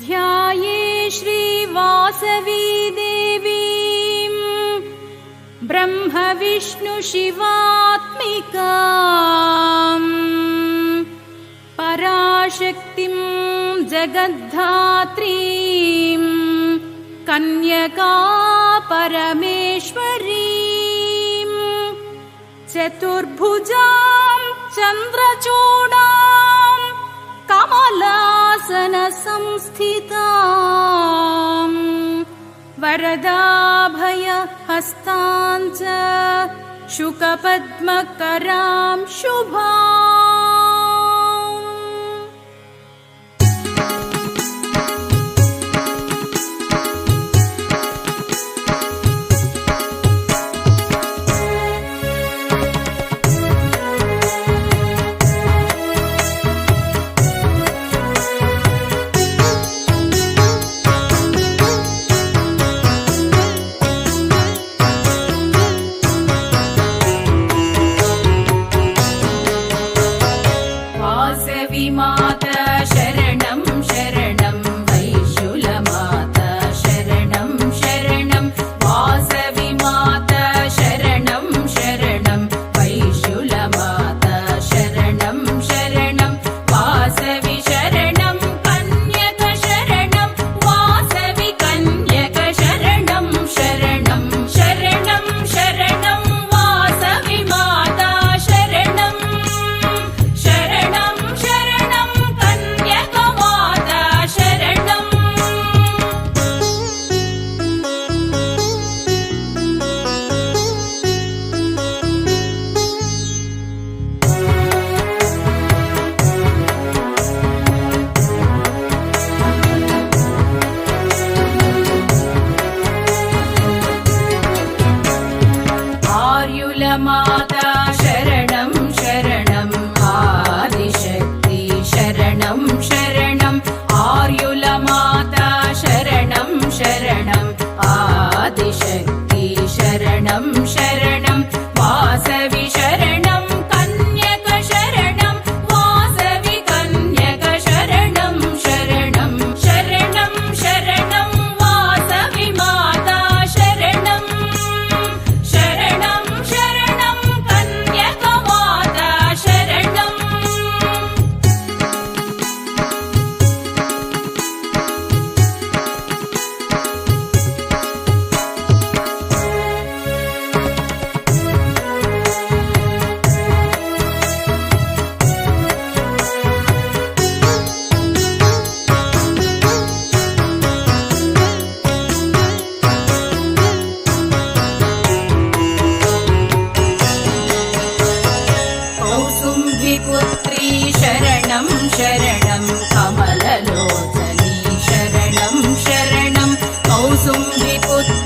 ध्याये श्रीवासवी देवीं ब्रह्मविष्णुशिवात्मिकाम् पराशक्तिं जगद्धात्रीं कन्यका परमेश्वरीं चतुर्भुजां चन्द्रचूडां कमलासनसंस्थितां वरदाभयहस्तां च शुकपद्मकरां शुभाम्। माता शरणं शरणं वैशुलमाता शरणं शरणं वासवि माता शरणं शरणं वैशुलमाता शरणं शरणं वासवि शरणं कन्यक शरणं वासवि कन्यक शरणं शरणं शरणं शरणं वासवि माता शरणं माता शरणं शरणं आदिशक्ति शरणं शरणं आर्युलमाता शरणं शरणं आदिशक्ति शरणं शरणं वासवि शरणं कन्यक शरणं वासवि कन्यक शरणं शरणं शरणं शरणं वासवि माता शरणं पुत्री शरणं शरणं कमललोचनी शरणं शरणं कौसुम्बिपुत्री